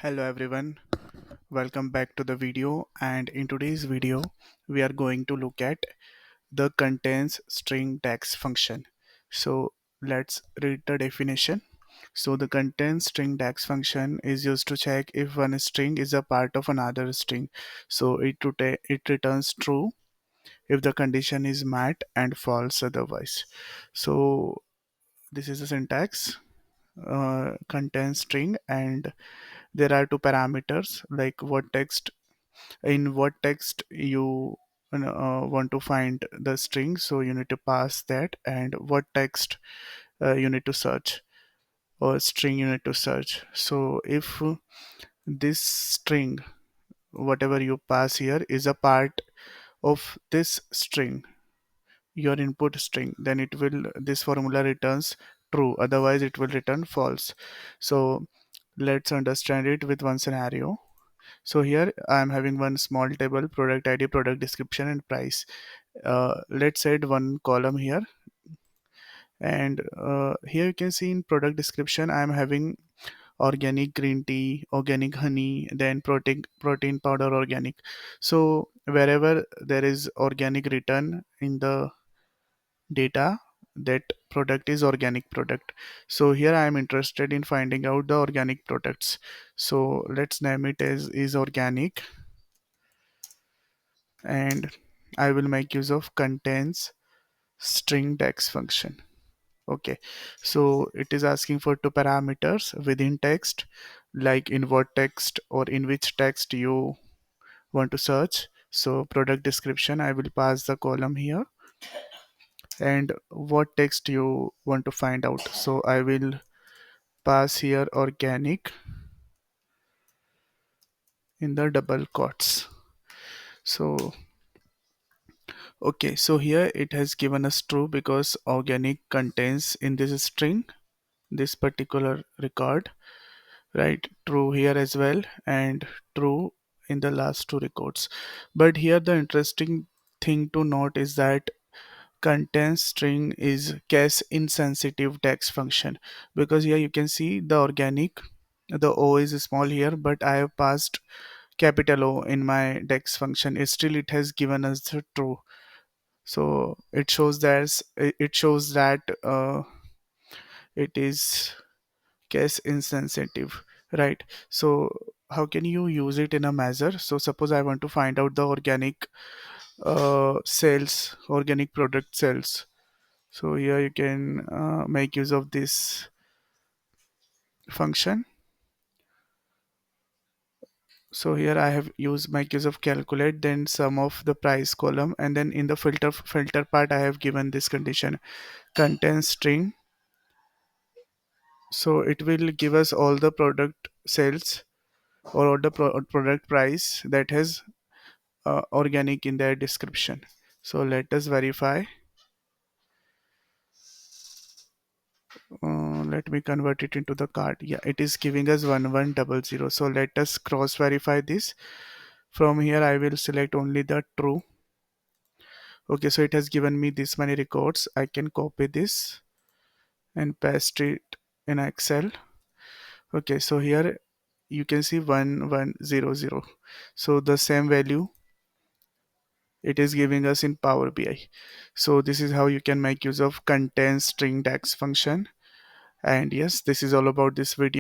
Hello everyone, welcome back to the video, and in today's video we are going to look at the contains string DAX function. So let's read the definition. So the contains string DAX function is used to check if one string is a part of another string. So it returns true if the condition is met and false otherwise. So this is the syntax, contains string, and there are two parameters like what text you want to find the string, so you need to pass that, and what text you need to search, or string you need to search. So if this string, whatever you pass here, is a part of this string, your input string, then it will this formula returns true, otherwise it will return false. So let's understand it with one scenario. So here I am having one small table: product ID, product description, and price. Let's add one column here, and here you can see in product description I am having organic green tea, organic honey, then protein powder organic. So wherever there is organic written in the data, that product is organic product. So here I am interested in finding out the organic products. So let's name it as is organic, and I will make use of contains string DAX function. Okay, so it is asking for two parameters within text, like in what text or in which text you want to search. So product description, I will pass the column here, and what text you want to find out. So I will pass here organic in the double quotes. So okay, so here it has given us true because organic contains in this string this particular record, right? True here as well, and true in the last two records. But here the interesting thing to note is that contains string is case insensitive DAX function, because here you can see the organic, the O is small here, but I have passed capital O in my DAX function. Still it has given us the true. So it shows that it is case insensitive, right? So how can you use it in a measure? So suppose I want to find out the organic sales, organic product sales. So here you can make use of this function. So here I have used make use of calculate, then sum of the price column, and then in the filter part I have given this condition contains string. So it will give us all the product sales, or all the product price that has organic in their description. So let us verify. Let me convert it into the card. Yeah, it is giving us 1100. So let us cross verify this. From here I will select only the true. Okay, so it has given me this many records. I can copy this and paste it in Excel. Okay, so here you can see 1100. So the same value it is giving us in Power BI. So this is how you can make use of contains string DAX function. And yes, this is all about this video.